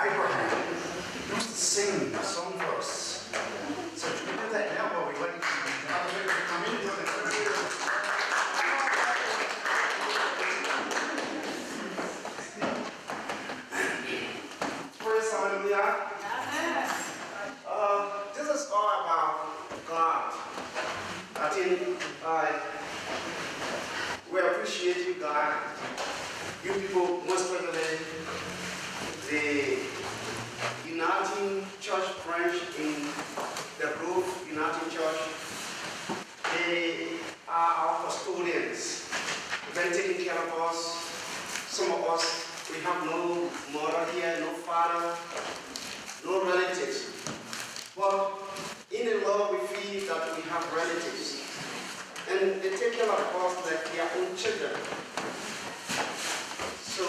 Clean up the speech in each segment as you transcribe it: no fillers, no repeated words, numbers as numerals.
Abraham. He wants to sing a song for us. So can we do that now while we're waiting for other people to come in? Praise hallelujah. This is all about God. I think we appreciate you, God. You people, most privileged, the Uniting Church branch in the Grove Uniting Church. They are our custodians. They're taking care of us. Some of us, we have no mother here, no father, no relatives. But in the Lord, we feel that we have relatives. And they take care of us like their own children. So,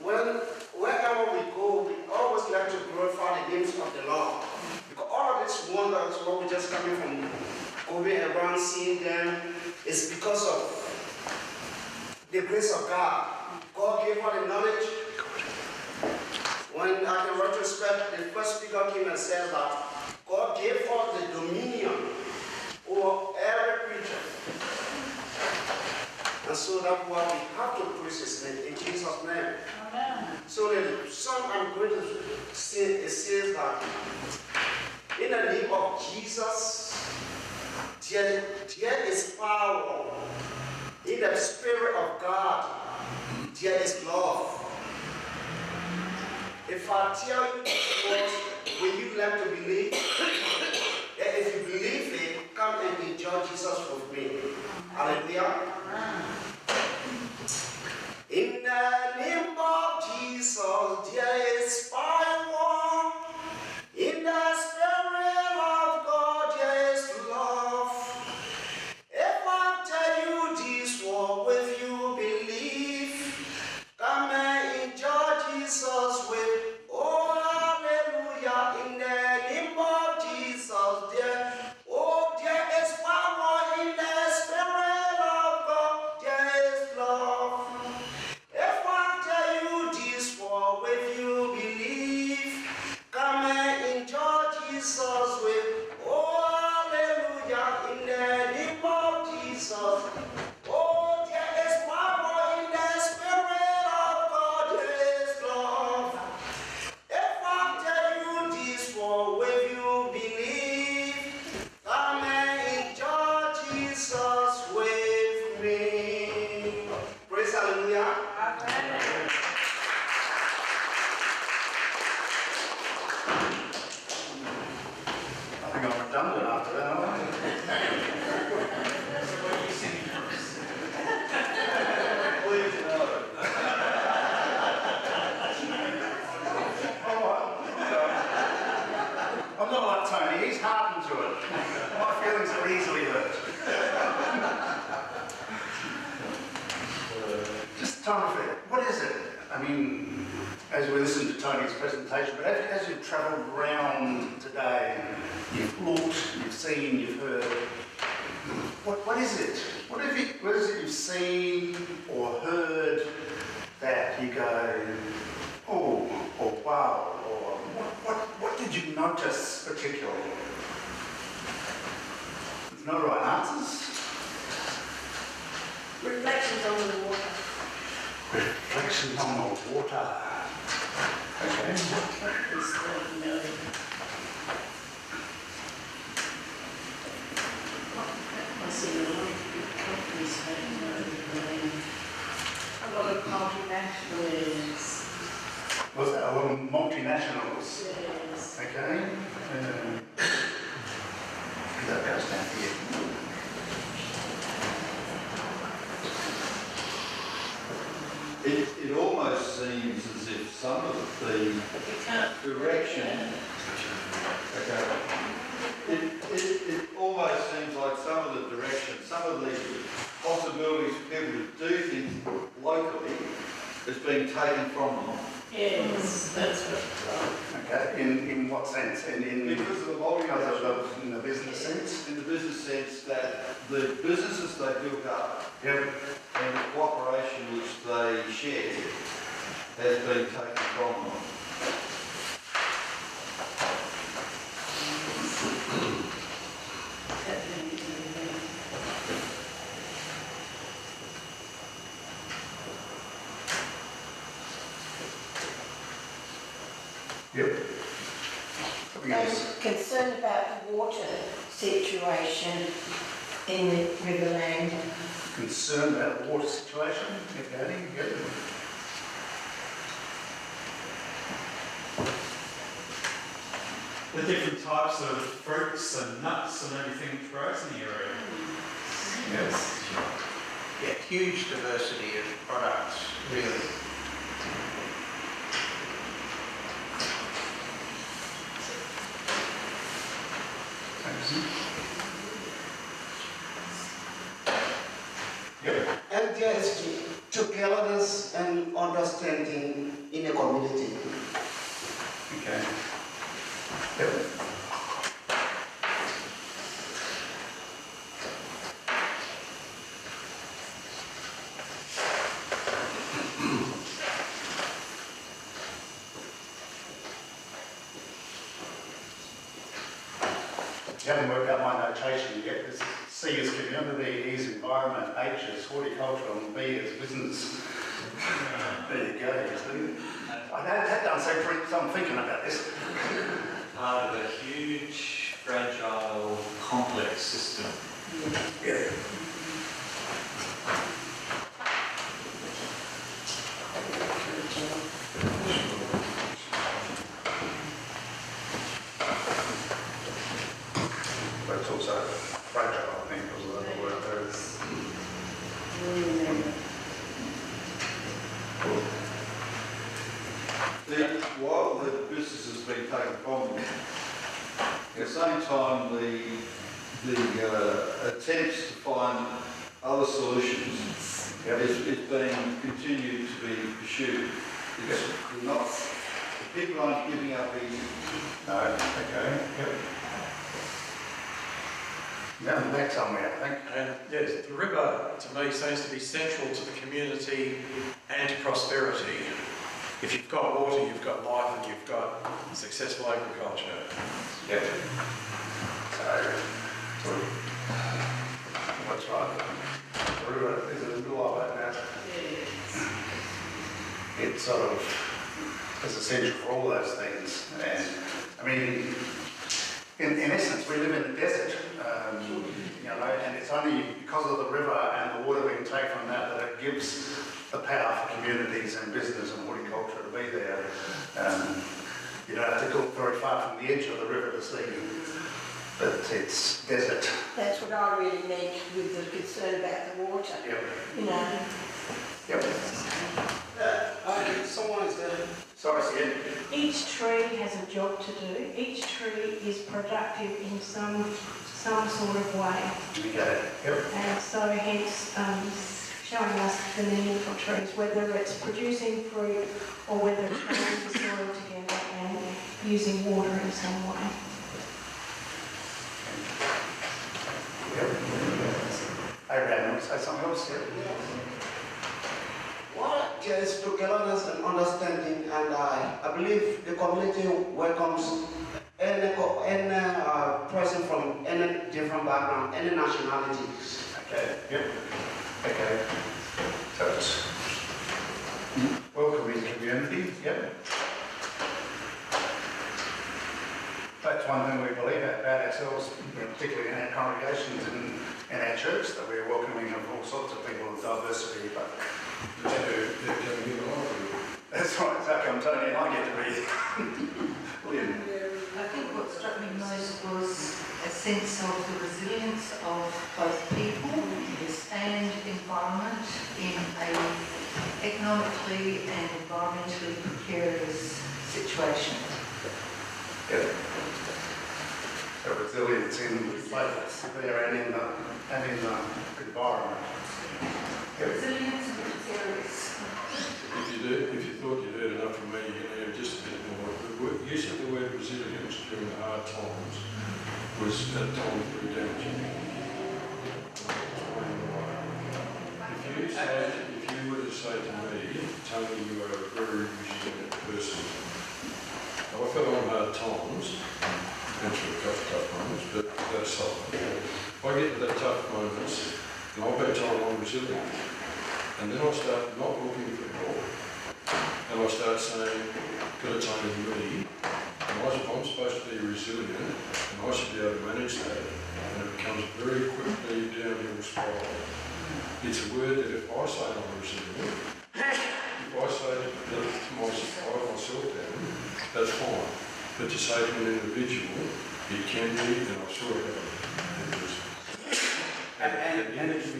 wherever we go, we always like to glorify the names of the Lord. Because all of this wonders, what we're just coming from going around seeing them, is because of the grace of God. God gave her the knowledge. When in retrospect, the first speaker came and said that God gave her the dominion over every creature. And so that's why we have to praise His name in Jesus' name. Amen. So the song I'm going to sing, it says that in the name of Jesus, there is power. In the Spirit of God, there is love. If I tell you this word, will you like to believe? If you believe it, come and enjoy Jesus with me. Hallelujah. In the name of Jesus, there is power. In the Spirit of God, there is love. If I tell you this word, will you believe? Come and enjoy Jesus with, oh hallelujah. In the name of Jesus, there is power. In the Spirit of God, there is love. If I tell you this word, will you believe? Come and enjoy Jesus with, oh hallelujah. In the name of Jesus, oh there is power. In the Spirit of God, there is love. If I tell you this word, will you believe? Come and enjoy Jesus with me. Praise hallelujah. Amen. I think I'm redundant after that, aren't I? Please no. I'm not like Tony, he's hardened to it. My feelings are easily hurt. Just time for it. What is it? I mean, as we listen to Tony's presentation, but as you've travelled around today, you've looked, you've seen, you've heard, what is it? What is it you've seen or heard that you go, oh, or wow, or what did you notice particularly? There's no right answers. Reflections on the water. Reflections on the water. Okay. I see a lot of big companies having a lot of multinationals. Was that a lot of multinationals? Yes. Okay. That goes down here. It almost seems as if some of the direction, okay, it almost seems like some of the direction, some of the possibilities for people to do things locally is being taken from them. Yes, that's right. Okay. In what sense? Because of the multinational, in the business sense? in the business sense that the businesses they built up and the cooperation which they shared has been taken from them. Yep. Something else. And concerned about the water situation in the Riverland. Concerned about the water situation. Okay, yep. The different types of fruits and nuts and everything that grows in the area. Yes. Yeah, huge diversity of products, really. Yep. And there is togetherness and understanding in a community. Okay. Yep. You haven't worked out my notation yet. This C is community, E is environment, H is horticulture, and B is business. There you go, you see. I had done some thinking about this. Part of a huge, fragile, complex system. Yeah. But it's also fragile, I think, was the other word there. While the business has been taken from them, at the same time the attempts to find other solutions is being continued to be pursued. Because the people aren't giving up easy. No, okay, yep. Now the next somewhere, I think. And yes, the river to me seems to be central to the community and to prosperity. If you've got water, you've got life and you've got successful agriculture. Yep. So, what's right? The river is in the middle of it now. It's sort of is essential for all those things. And I mean, in essence, we live in the desert, you know, and it's only because of the river and the water we can take from that it gives the power for communities and business and horticulture to be there. You don't have to go very far from the edge of the river to see, but it's desert. That's what I really meant with the concern about the water. Yep. You know. Yep. Someone is there. Sorry, Sid. Each tree has a job to do. Each tree is productive in some sort of way. We got it. Yep. And so hence showing us the need for trees, whether it's producing fruit or whether it's holding the soil together and using water in some way. Yep. Abraham, you want to say something else? Yep. Well, there is togetherness and understanding, and I believe the community welcomes any person from any different background, any nationality. Okay. Yep. Okay. So it's welcoming community. Yep. That's one thing we believe about ourselves, you know, particularly in our congregations and in our church, that we're welcoming of all sorts of people with diversity. But that's right. It's how come Tony and I get to be. Lynn. I think what struck me most was a sense of the resilience of both people and environment in an economically and environmentally precarious situation. Yeah. So resilience in both there and in the environment. Yep. Resilience and precarious. If you thought you'd heard enough from me, you can hear just a bit more. The use of the word resilience during the hard times was at times very damaging. If you were to say to me, Tony, you are a very resilient person. Now, I fell on hard times, and through tough moments, but that's something. If I get to the tough moments, and I'll bet I'm resilient. And then I start not looking for help. And I start saying, God, it's only me. to be resilient, and I should be able to manage that, and it becomes very quickly downhill spiral. It's a word that if I say I'm resilient, if I say to myself down, that's fine. But to say to an individual, it can be, and I saw it happen. And there's a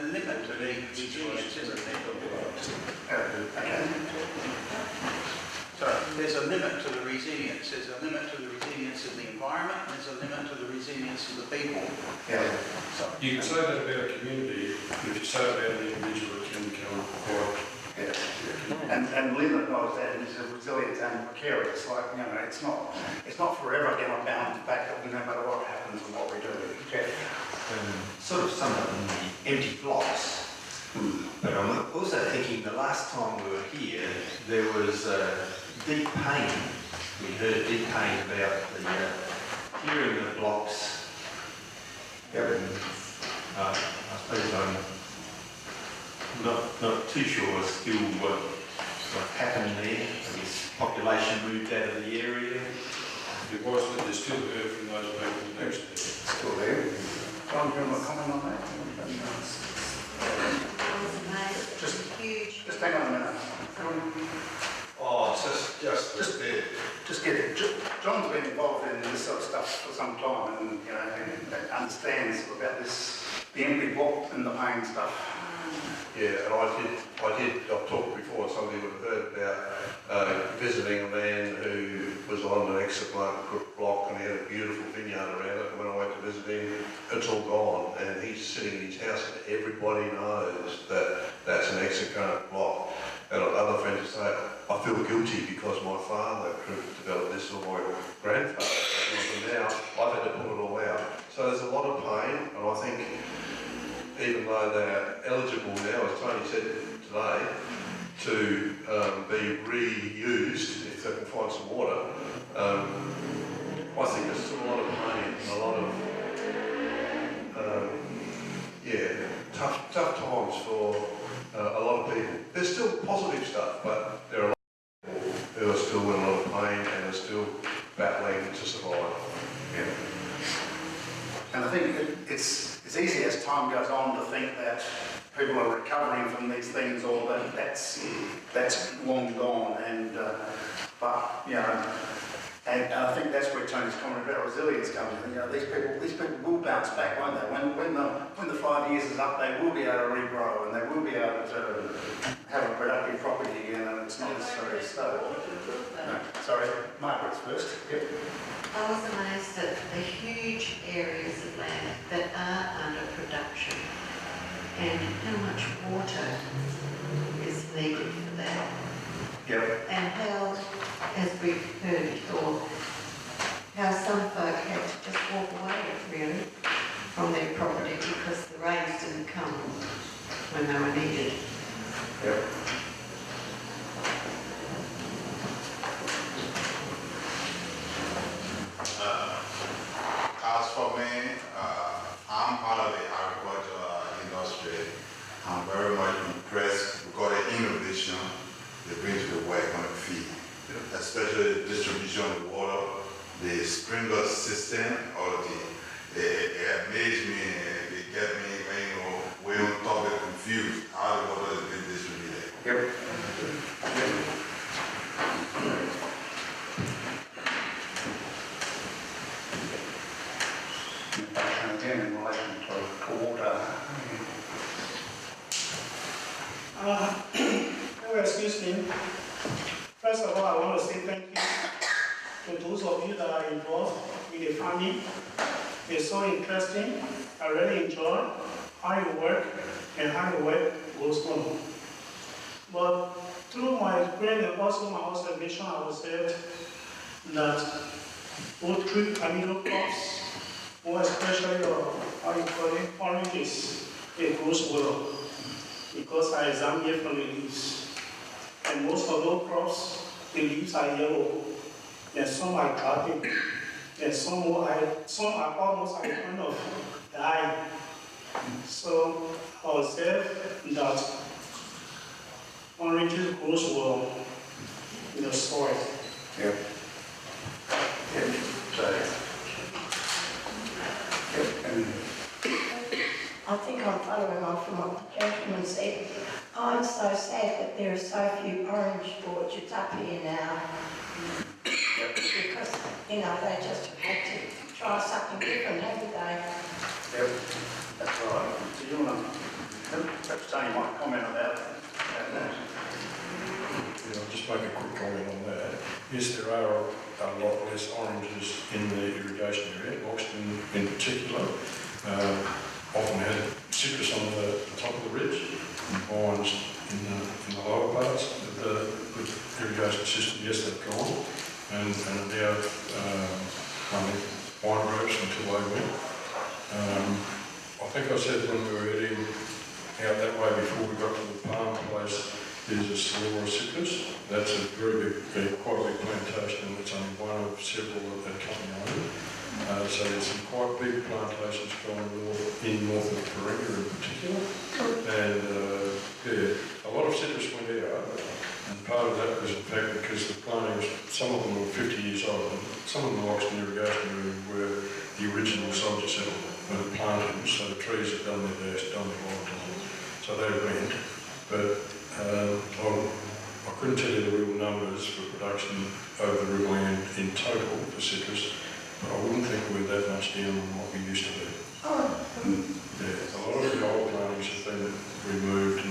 limit to the resilience, isn't there? Sorry, there's a limit to the resilience. There's a limit to the resilience of the environment, and there's a limit to the resilience of the people. Yeah. So, You can say that about a community, but if you say it about an individual, it can become quite... And Linda knows that it's resilient and precarious. Like, you know, it's not forever going to bounce back no matter what happens and what we do. Okay. Sort of sum up in the empty blocks. But I'm also thinking the last time we were here, there was deep pain. We heard deep pain about the hearing the blocks. Yep. I suppose I'm not too sure still what happened there. I guess population moved out of the area. It was, but there's still heard from those people next to it. Still there. John, do you want to comment on that? Just hang on a minute. Oh, just there. Just get it. John's been involved in this sort of stuff for some time, and you know, and understands about this, the empty block and the pain stuff. Yeah, and I've talked before, somebody would have heard about visiting a man who was on an exit block and he had a beautiful vineyard around it, and when I went to visit him, it's all gone, and he's sitting in his house and everybody knows that that's an exit current block. And other friends say, I feel guilty because my father developed this, or my grandfather, and now I've had to put it all out. So there's a lot of pain, and I think even though they're eligible now, as Tony said today, to be reused if they can find some water, I think there's still a lot of pain and a lot of tough times for a lot of people. There's still positive stuff, but there are a lot of people who are still in a lot of pain and are still battling to survive. Yeah. And I think it's easy as time goes on to think that people are recovering from these things, or that that's long gone. And but you know, and I think that's where Tony's comment about resilience comes in. You know, these people will bounce back, won't they? When the 5 years is up, they will be able to regrow, and they will be able to have a productive property again, and it's not necessarily a stove. No, sorry, Margaret's first. Yep. I was amazed at the huge areas of land that are under production and how much water is needed for that. Yep. And how, as we've heard before, how some folk had to just walk away really from their property because the rains didn't come when they were needed. Yep. As for me, I'm part of the agricultural industry. I'm very much impressed with the innovation they bring to the work on the field, especially the distribution of water, the sprinkler system, it amazed me, they get me, way on top of confused how the water is being distributed. Yep. Again, in relation to water. Excuse me. First of all, I want to say thank you to those of you that are involved in the farming. It's so interesting. I really enjoy how you work and how your work goes on. But through my experience and also my observation, I observed that both tree amino crops, more especially how you call it, oranges, it grows well because I examined it from the leaves. And most of those crops, the leaves are yellow, and some are dropping, and some are almost at the point of dying. So I observed that oranges grows well in the soil. Yep. Yep. I'm following on from what the gentleman said. I'm so sad that there are so few orange orchards up here now. Because, you know, they just had to try something different, haven't they? Yep, that's right. So you want to, perhaps Tony might comment about that. Yeah, I'll just make a quick comment on that. Yes, there are a lot less oranges in the irrigation area. Loxton in particular often had citrus on the top of the ridge and vines in the lower parts of the irrigation system. Yes, they've gone and now running wine grapes until they went. I think I said when we were heading out that way before we got to the palm place, there's a Slora citrus. That's a very big, quite a big plantation, and it's only one of several that company own. So there's some quite big plantations going north of Barmera in particular. And yeah, a lot of citrus went out, and part of that was in fact because the planting was, some of them were 50 years old, and some of them like in irrigation area were the original soldier settlement when it planted them, so the trees had done their dash, done their long time. So they went, but I couldn't tell you the real numbers for production over the riverland in total for citrus, but I wouldn't think we're that much down on what we used to be. Yeah, a lot of the old plantings have been removed,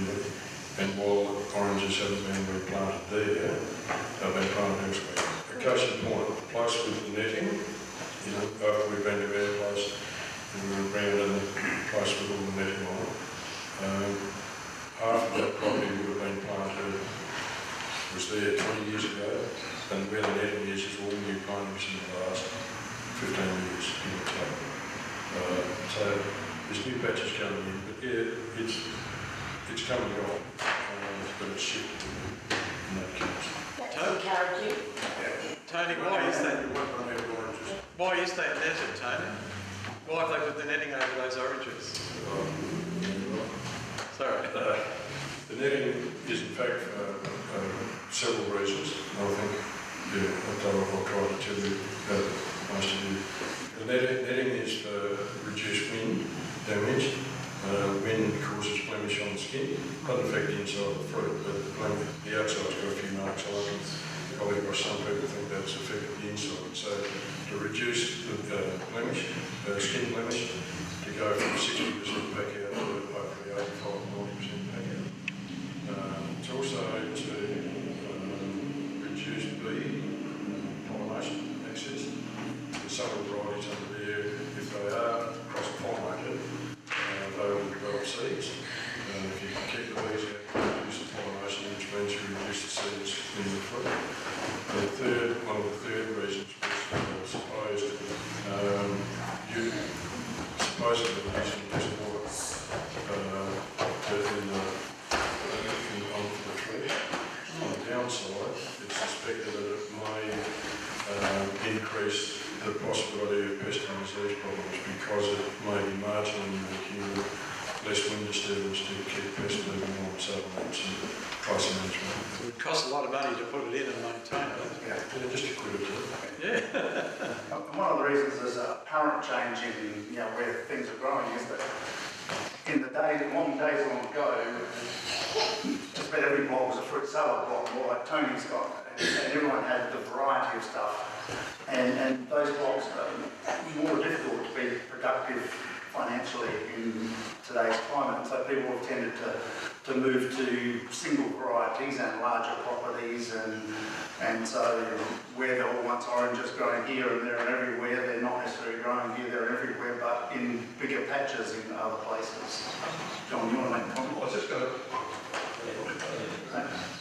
and while oranges haven't been replanted there, they've been planted elsewhere. A case in point, the place with the netting, you know, after we've been to our place, and we were around in the place with all the netting on it. Half of that property would have been planted, was there 20 years ago, and where the netting is all new plantings in the last 15 years, give or take. So there's new patches coming in, but yeah, it's coming on, but it's shifted in that case. That's encouraging. Tony, why is that netted, Tony? Why have they put the netting over those oranges? Sorry. The netting is in fact for several reasons. I think, yeah, I'll try to tell you most of you. The netting is for reduced wind damage. Wind causes blemish on the skin. Doesn't affect the inside of the fruit, but the outside's got a few marks on it. Probably by some people think that's affected the inside. So to reduce the blemish, skin blemish, to go from 60% back out to hopefully 85-90% back out. It's also to reduce bee pollination access. There's some varieties under there, if they are cross-pollinated, they will develop seeds. If you can keep the bees out, reduce the pollination, which means you reduce the seeds in the fruit. One of the third reasons was supposedly using less water onto the tree. On the downside, it's suspected that it may increase the possibility of pest and disease problems because it may be marginally making less wind disturbance to keep pests moving on, so that's price management. It would cost a lot of money to put it in and maintain it. Yeah, just a quid or two. Yeah. And one of the reasons there's a current change in where things are growing is that in the modern days long ago, just about every block was a fruit salad block, more like Tony's got, and everyone had the variety of stuff. And those blocks are more difficult to be productive financially in today's climate. So people have tended to move to single varieties and larger properties, and so where there were once oranges growing here and there and everywhere, they're not necessarily growing here, there and everywhere, but in bigger patches in other places. John, you want to make a comment? I was just going to...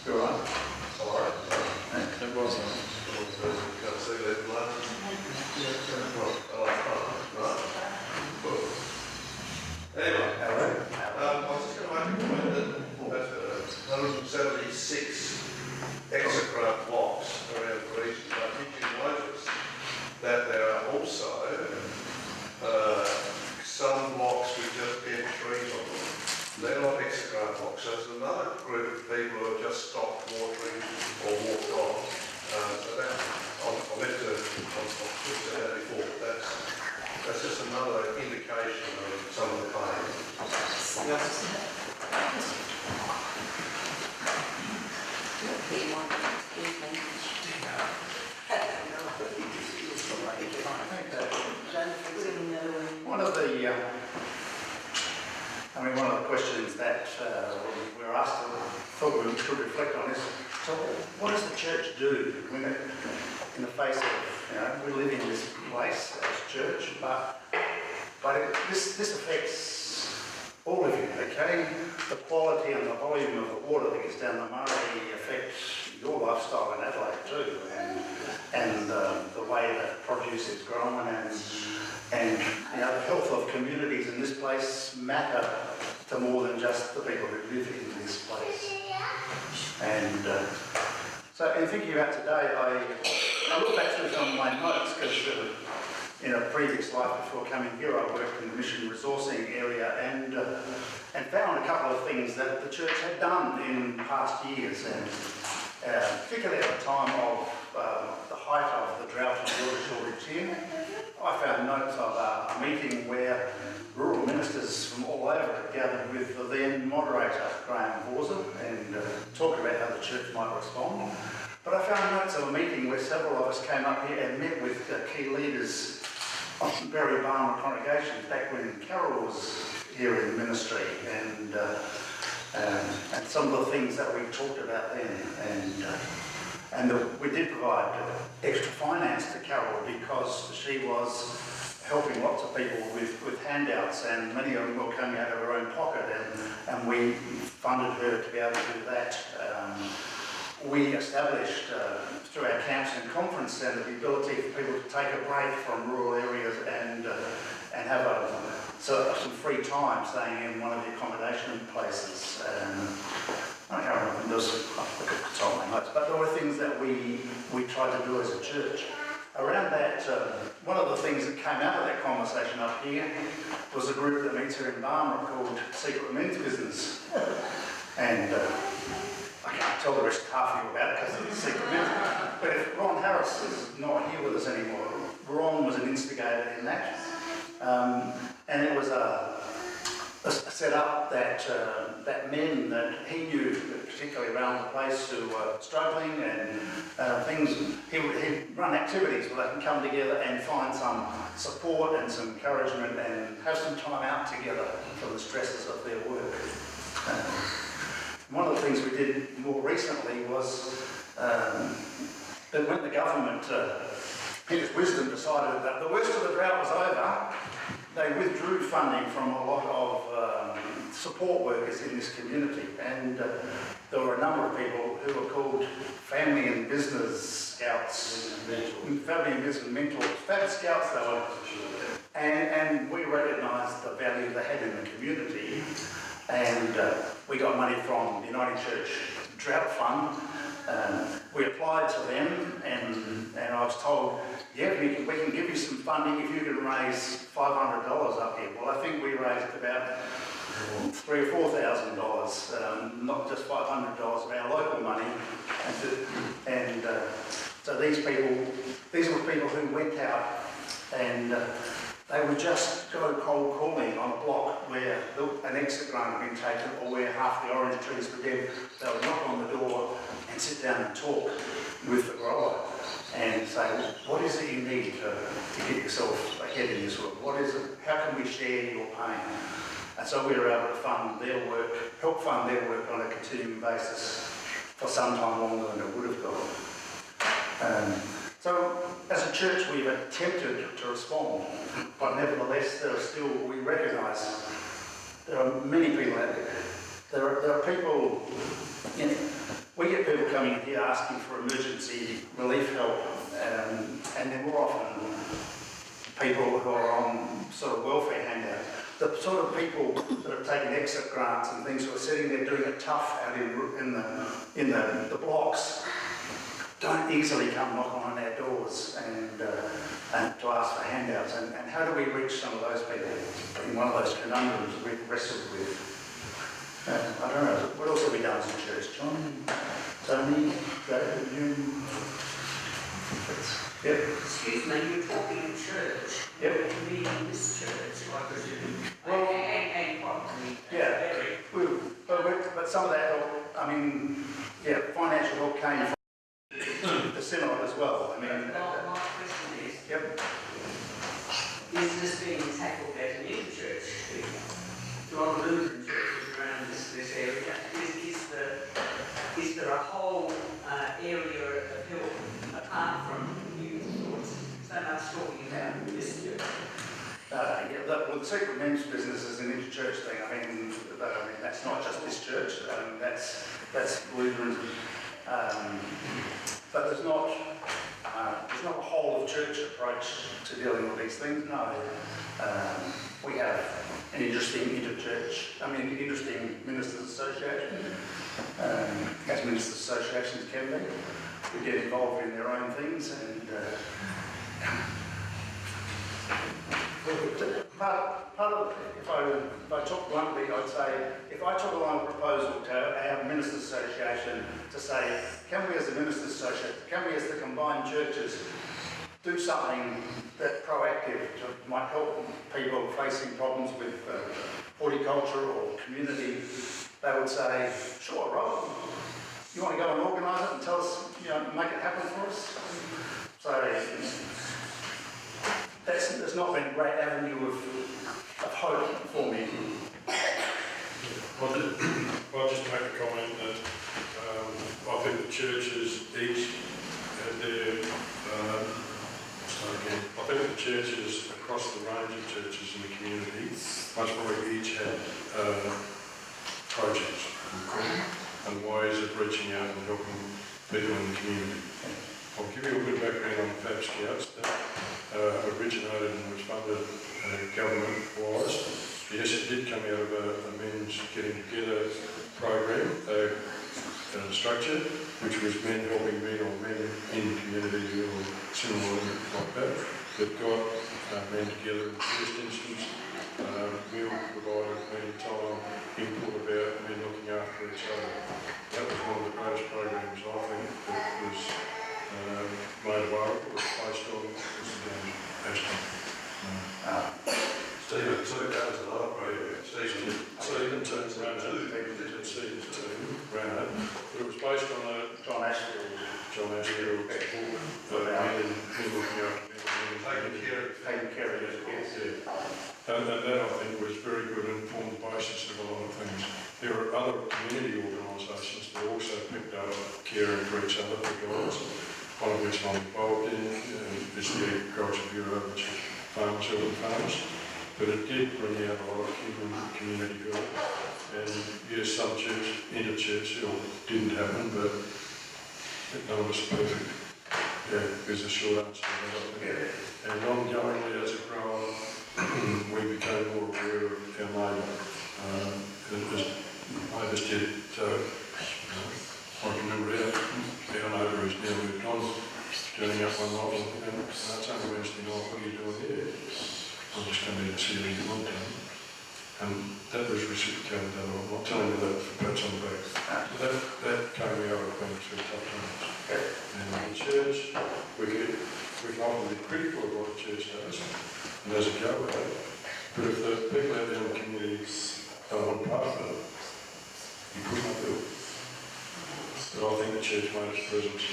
You're right. All right. It wasn't. Can't see that blood. Anyway, I was just going to make a point that 176 exocraft blocks around the region. I think you notice that there are also some blocks with just dead trees on them. They're not exocraft blocks. So there's another group of people who have just stopped watering or walked off. So here, I mean, one of the questions that we were asked, thought we should reflect on is, so what does the church do when in the face of, we live in this place as church, but this affects all of you, okay? The quality and the volume of the water that gets down the Murray affects your lifestyle in Adelaide too, and the way that produce is grown, and the health of communities in this place matter to more than just the people who live in this place. And so in thinking about today, I look back through some of my notes, because in a previous life before coming here, I worked in the mission resourcing area and found a couple of things that the church had done in past years, and particularly at the time of the height of the drought and water shortage here. I found notes of a meeting where rural ministers from all over had gathered with the then moderator, Graham Borza, and talked about how the church might respond. But I found notes of a meeting where several of us came up here and met with key leaders of some very Barmera congregations back when Carol was here in ministry, and some of the things that we talked about then. And we did provide extra finance to Carol because she was helping lots of people with handouts, and many of them were coming out of her own pocket, and we funded her to be able to do that. We established through our camps and conference centre the ability for people to take a break from rural areas and have some free time staying in one of the accommodation places. I can't remember, there was, I could tell my notes, but there were things that we tried to do as a church. Around that, one of the things that came out of that conversation up here was a group that meets here in Barmera called Secret Men's Business. And I can't tell the rest half of you about it because it's Secret Men's. But if Ron Harris is not here with us anymore, Ron was an instigator in that. And it was a set up that men that he knew, particularly around the place, who were struggling and things, he'd run activities where they can come together and find some support and some encouragement and have some time out together from the stresses of their work. One of the things we did more recently was that when the government, in its wisdom, decided that the worst of the drought was over, they withdrew funding from a lot of support workers in this community, and there were a number of people who were called family and business scouts, family and business mentors, fab scouts they were, and we recognised the value they had in the community, and we got money from the Uniting Church Drought Fund. We applied to them, and I was told, yeah, we can give you some funding if you can raise $500 up here. Well, I think we raised about $3,000 or $4,000, not just $500 of our local money. And so these were people who went out and they would just go cold calling on a block where an exit grant had been taken or where half the orange trees were dead. They would knock on the door and sit down and talk with the grower and say, what is it you need to get yourself ahead in this world? What is it? How can we share your pain? And so we were able to fund their work, help fund their work on a continuing basis for some time longer than it would have gone. So as a church we've attempted to respond, but nevertheless we recognise there are many people out there. There are people, we get people coming in here asking for emergency relief help, and they're more often people who are on sort of welfare handouts. The sort of people that have taken exit grants and things who are sitting there doing it tough out in the blocks don't easily come knocking on our doors and to ask for handouts. And how do we reach some of those people in one of those conundrums we've wrestled with? I don't know, what else have we done as a church? John, Tony, David, you? Yep. Excuse me, you're talking in church. Yep. You're meeting this church, I presume. Well, and probably. Yeah, but some of that help, I mean, yeah, financial help came from the synod as well. I mean, My question is, yep. is this being tackled as an interchurch thing? A lot of Lutheran churches around this area. Is there a whole area of help apart from you so much talking about this church? Well, the secret men's business is an interchurch thing. I mean, that's not just this church. That's Lutheran. But there's not a whole of church approach to dealing with these things. No. We have an interesting interesting ministers' association, as ministers' associations can be. We get involved in their own things, and part of, if I talk bluntly, I'd say, if I took along a proposal to our ministers' association to say, can we as a ministers' association, can we as the combined churches do something that's proactive might help people facing problems with horticulture or community, they would say, sure, Rob, you want to go and organise it and tell us, make it happen for us? So there's not been a great avenue of hope for me. I'll just make a comment that I think the churches each had their I think the churches across the range of churches in the community much more each had projects and ways of reaching out and helping people in the community. I'll give you a bit of background on the Fab Scouts that originated and was funded government-wise. Yes, it did come out of a men's getting together program structure, which was men helping men or men in the community or similar like that got men together in the first instance. Meal provided many time, input about men looking after each other. That was one of the greatest programs, I think, that was made available, was placed on Ashton. Stephen took that as an upgrade. Stephen turns around Stephen's team ran it, but it was based on a John Ashfield book, men looking after men, taking care of it, yes. And that I think was very good and formed the basis of a lot of things. There are other community organisations that also picked up caring for each other for guys, one of which I'm involved in is the Agriculture Bureau, which is farmers helping farmers. But it did bring out a lot of community help. And yes, some inter-church help didn't happen, but none of us are perfect. Yeah, is the short answer to that. And ongoingly as a grower, we became more aware of our neighbour. Neighbours did, I can remember our neighbour who's now moved on, turning up one night and it's only Wednesday night, what are you doing here? I'm just going to see you want to. And that was reciprocated. I'm not telling you that for pats on the back. That came out of going through tough times. And in church, we can often be critical of what the church does, and there's a go at it. But if the people out there in the community don't want part of it, you couldn't do it. But I think the church made its presence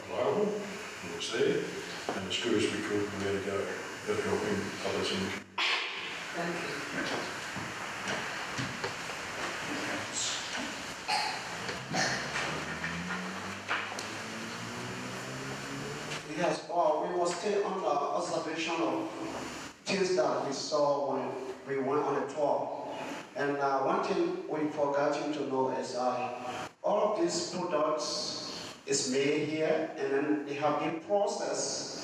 available, and it was there, and as good as we could, we had to go at helping others in the community. Thank you. Yes, well, we were still under observation of things that we saw when we went on a tour. And one thing we forgot you to know is all of these products is made here and then they have been processed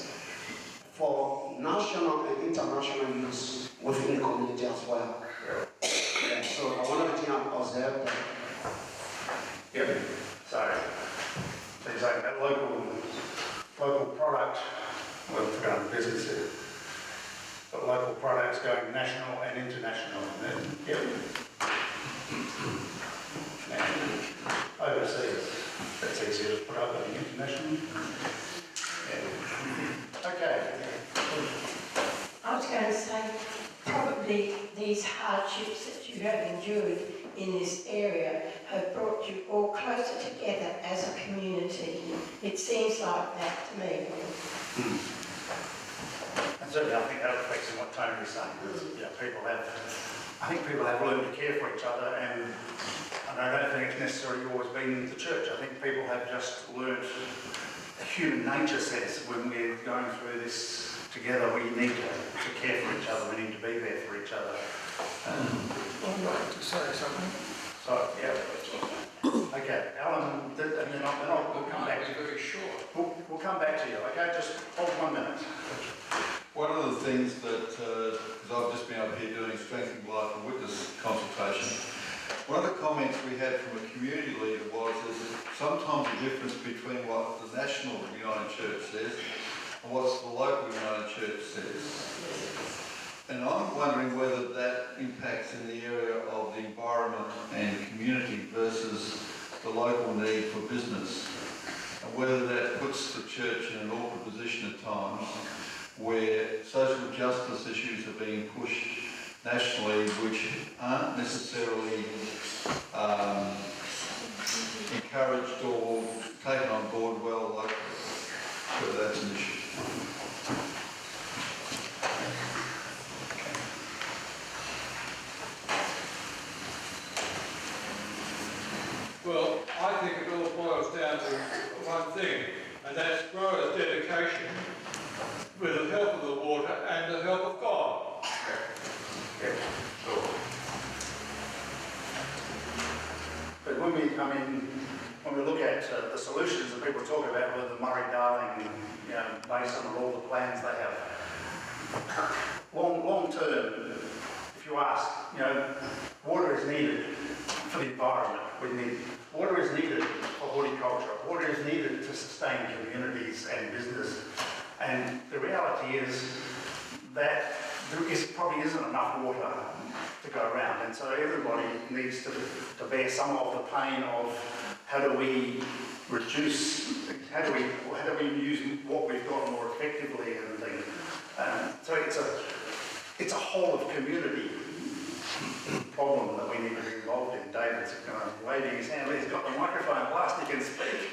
for national and international use within the community as well. Yeah, so one of the things I've observed that. Yeah, so things like that local product, well, we've got a business here, but local products going national and international. And, yep. And overseas, that's easier to put up than international. Yeah. Okay. I was going to say, probably these hardships that you have endured in this area have brought you all closer together as a community. It seems like that to me. That's certainly I think that reflects in what Tony was saying. I think people have learned to care for each other, and I don't think it's necessarily always been the church. I think people have just learnt, human nature says when we're going through this together, we need to care for each other, we need to be there for each other. I'd like to say something. So, yeah. Okay, Alan, and then we'll come back to you. Very short. We'll come back to you, okay? Just hold 1 minute. One of the things that, because I've just been up here doing Strengthening Life and Witness consultation, one of the comments we had from a community leader was there's sometimes a difference between what the National United Church says and what the local United Church says. And I'm wondering whether that impacts in the area of the environment and community versus the local need for business, and whether that puts the church in an awkward position at times where social justice issues are being pushed nationally which aren't necessarily encouraged or taken on board well locally. So that's an issue. Well, I think it all boils down to one thing, and that's growers' dedication with the help of the water and the help of God. But when we look at the solutions that people talk about with the Murray-Darling basin and all the plans they have, long term, if you ask, water is needed for the environment. Water is needed for horticulture. Water is needed to sustain communities and business. And the reality is that there probably isn't enough water to go around, and so everybody needs to bear some of the pain of how do we reduce, how do we use what we've got more effectively and things. So it's a whole of community problem that we need to be involved in. David's kind of waving his hand. He's got the microphone at last, he can speak.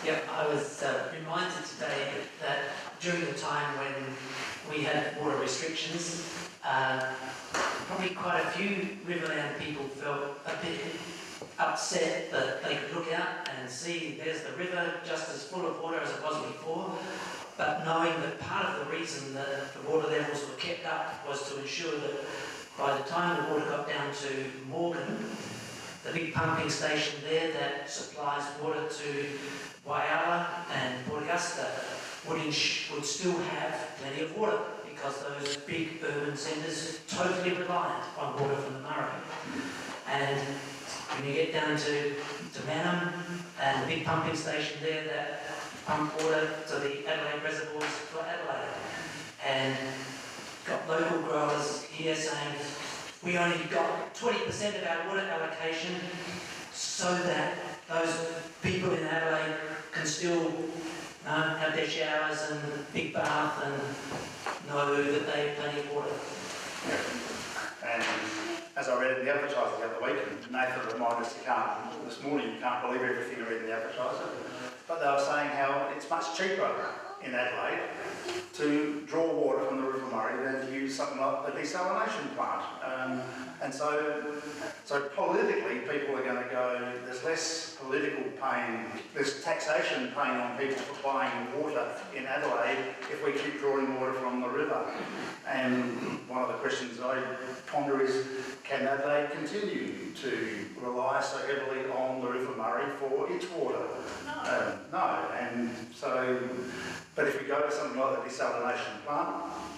Yeah, I was reminded today that during the time when we had water restrictions, probably quite a few Riverland people felt a bit upset that they could look out and see there's the river just as full of water as it was before, but knowing that part of the reason that the water levels were kept up was to ensure that by the time the water got down to Morgan, the big pumping station there that supplies water to Whyalla and Port Augusta would still have plenty of water because those big urban centres totally reliant on water from the Murray. And when you get down to Manham and the big pumping station there that pump water to the Adelaide reservoirs for Adelaide, and got local growers here saying we only got 20% of our water allocation so that those people in Adelaide can still have their showers and big bath and know that they have plenty of water. Yeah. And as I read in the advertiser the other week, Nathan reminded us this morning, you can't believe everything you read in the advertiser, but they were saying how it's much cheaper in Adelaide to draw water from the River Murray than to use something like a desalination plant. And so politically, people are going to go, there's less political pain, there's taxation pain on people for buying water in Adelaide if we keep drawing water from the river. And one of the questions I ponder is, can Adelaide continue to rely so heavily on the River Murray for its water? No. And so, but if we go to something like the desalination plant,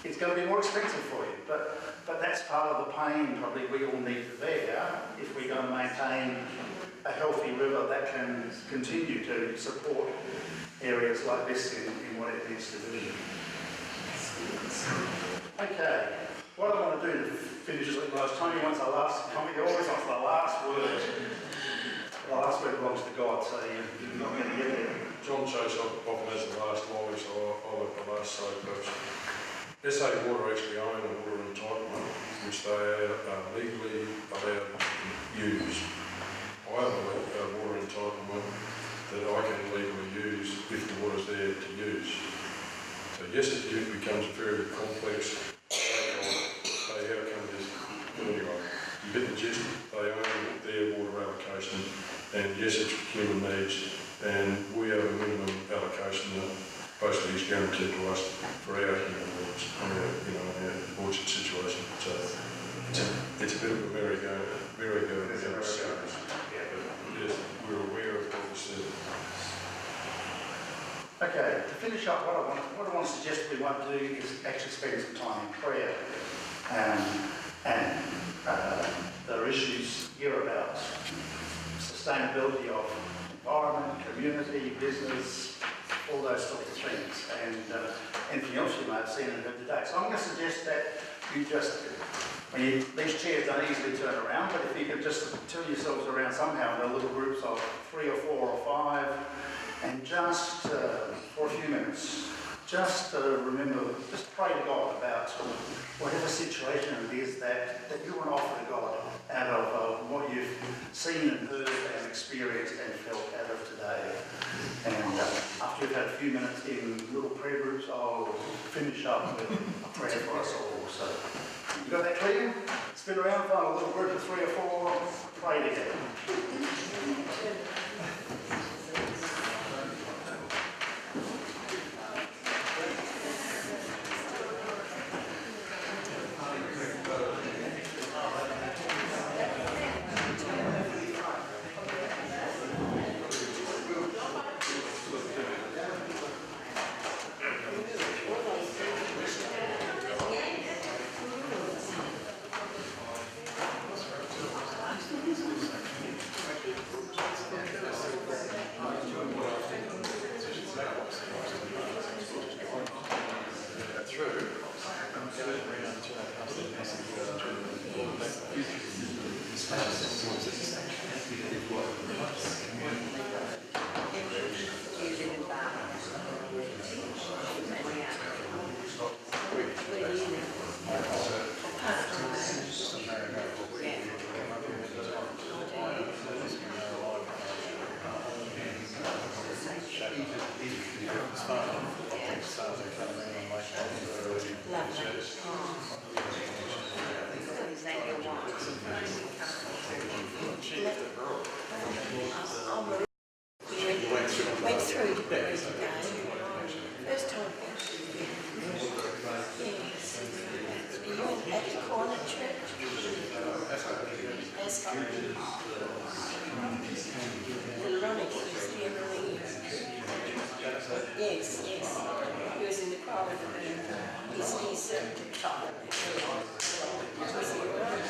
it's going to be more expensive for you. But that's part of the pain probably we all need to bear if we're going to maintain a healthy river that can continue to support areas like this in what it needs to do. Okay, what I want to do to finish this last, Tony wants the last comment, he always wants the last word. The last word belongs to God, so you're not going to get there. John Chase often has the last line, so I'll let the last say first. SA Water actually own a water entitlement which they are legally allowed to use. I have a water entitlement that I can legally use if the water's there to use. So So yes, it becomes very complex. Hey, how come this? But anyway, you get the gist. They own their water allocation, and yes, it's human needs, and we have a minimum allocation that basically is guaranteed to us for our human needs, on our, in our orchard situation. So it's a bit of a merry-go-round. Yes, we're aware of what we said. Okay, to finish up, what I want to suggest we might do is actually spend some time in prayer. There are issues here about sustainability of environment, community, business, all those sorts of things, and anything else you may have seen and heard today. So I'm going to suggest that you just, these chairs don't easily turn around, but if you could just turn yourselves around somehow in little groups of 3 or 4 or 5, and just for a few minutes, just remember, just pray to God about whatever situation it is that you want to offer to God out of what you've seen and heard and experienced and felt out of today. And after you've had a few minutes in little prayer groups, I'll finish up with a prayer for us all. So, you got that clear? Spin around, find a little group of 3 or 4, pray together. Went through the first time. Yes. You went at the corner church? That's Veronica was there earlier. Yes, yes. He was in the car with her. He's child. Was he around?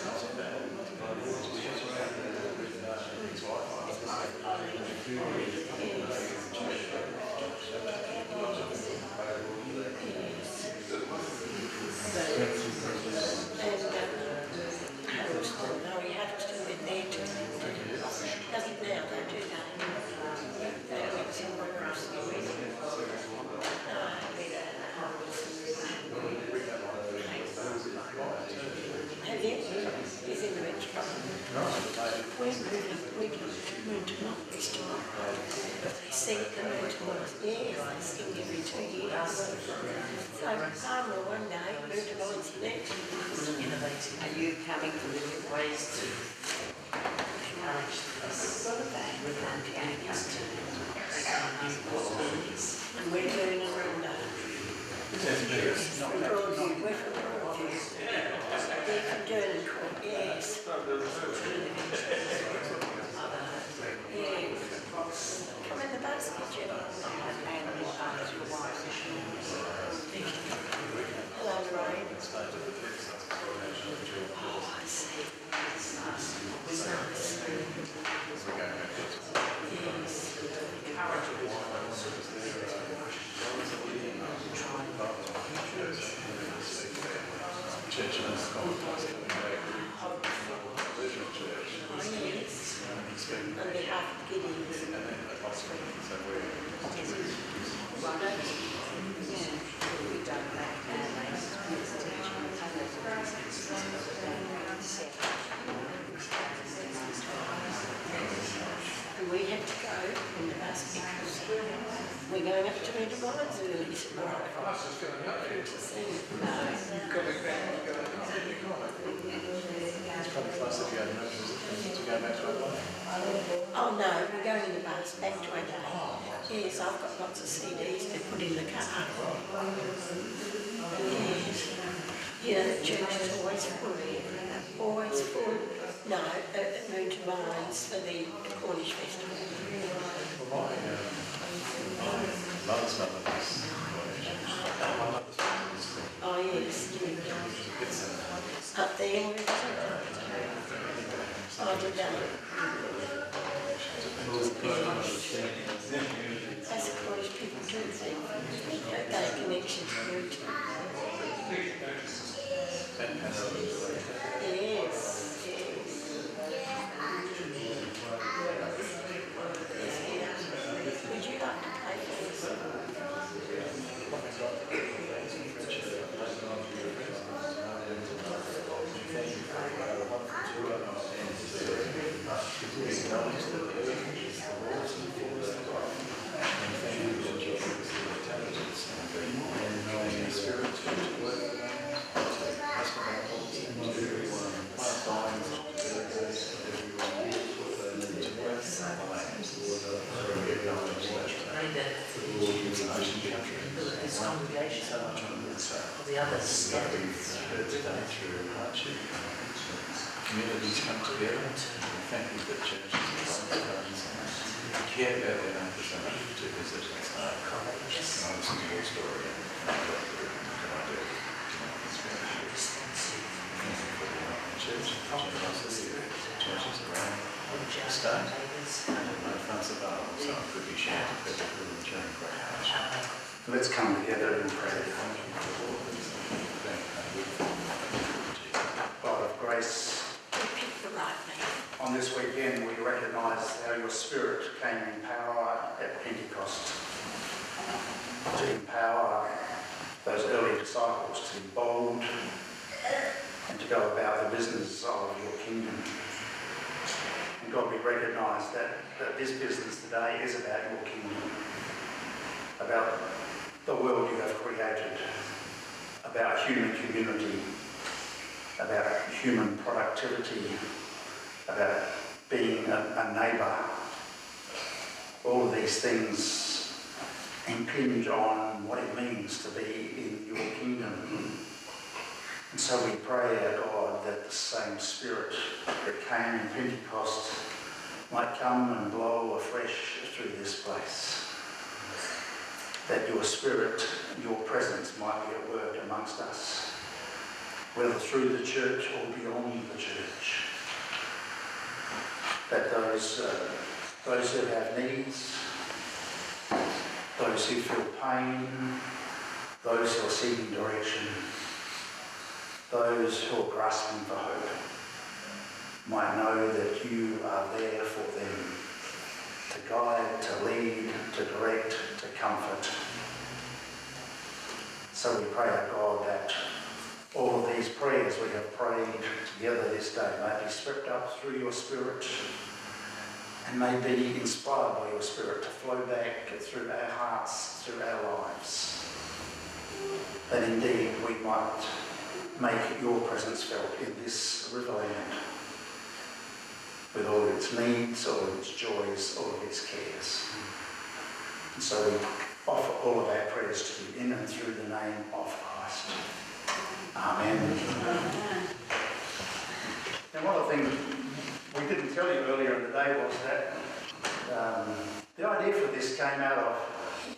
One day, moved to Lawrence next. Are you coming to look at ways to encourage this sort of thing with And we're doing a ronda. We're from Broadview. They're from Durham Court, yes. Come in the basket, Jim. Hello, Lorraine. Oh, I see. It's nice. On behalf of Gideon's. We've done that. And we had to go in the bus because we're going up to Enterprise early. Is it right? It's probably close if you had emergencies to go back to Adelaide. Oh no, we're going in the bus back to Adelaide. Yes, I've got lots of CDs to put in the car. Yes. Yeah, the church is always full. Always full. No, at Moon to Mines for the Cornish Festival. Well, my mother's mother was my mother's mother was Oh yes. Up there, where is it? Oh, did they? That's the Cornish people do thing. Okay, connection to root. Yes, yes. Would you like to play for this? This congregation of the others. Through hardship, communities come together. Thank you that churches care about their neighbours so much to visit. I was in your story and I got the idea of church, churches around the state. No funds available, so it could be shared with people during great hardship. Let's come together and pray. God of grace, on this weekend we recognise how your Spirit came in power at Pentecost to empower those early disciples to be bold and to go about the business of your kingdom. And God, we recognise that this business today is about your kingdom, about the world you have created, about human community, about human productivity, about being a neighbour. All of these things impinge on what it means to be in your kingdom. And so we pray, our God, that the same Spirit that came in Pentecost might come and blow afresh through this place. That your Spirit, your presence might be at work amongst us, whether through the church or beyond the church. That those who have needs, those who feel pain, those who are seeking direction, those who are grasping for hope, might know that you are there for them, to guide, to lead, to direct, to comfort. So we pray, our God, that all of these prayers we have prayed together this day may be swept up through your Spirit and may be inspired by your Spirit to flow back through our hearts, through our lives. That indeed we might make your presence felt in this riverland, with all of its needs, all of its joys, all of its cares. And so we offer all of our prayers to you in and through the name of Christ. Amen. Now, one of the things we didn't tell you earlier in the day was that the idea for this came out of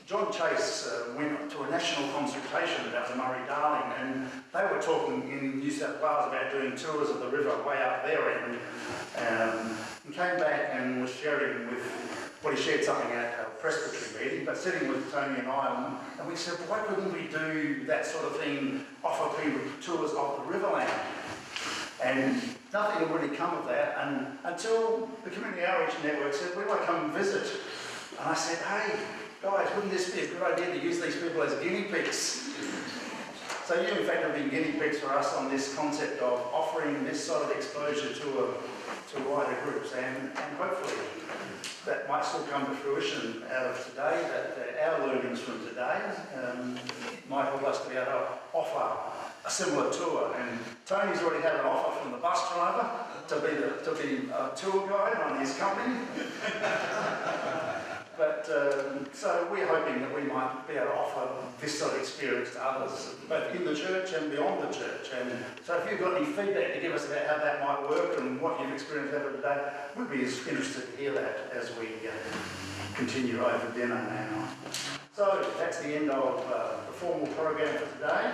John Chase went to a national consultation about the Murray-Darling, and they were talking in New South Wales about doing tours of the river way up there, and came back and was sharing with, well, he shared something at a presbytery meeting, but sitting with Tony and I, and we said, well, why couldn't we do that sort of thing, offer people tours of the riverland? And nothing had really come of that, and until the Community Outreach Network said, we want to come and visit. And I said, hey, guys, wouldn't this be a good idea to use these people as guinea pigs? So you, in fact, have been guinea pigs for us on this concept of offering this sort of exposure to wider groups, and hopefully that might still come to fruition out of today, that our learnings from today might help us to be able to offer a similar tour. And Tony's already had an offer from the bus driver to be a tour guide on his company. But so we're hoping that we might be able to offer this sort of experience to others, both in the church and beyond the church. And so if you've got any feedback to give us about how that might work and what you've experienced over the day, we'd be interested to hear that as we continue over dinner now. So that's the end of the formal program for today.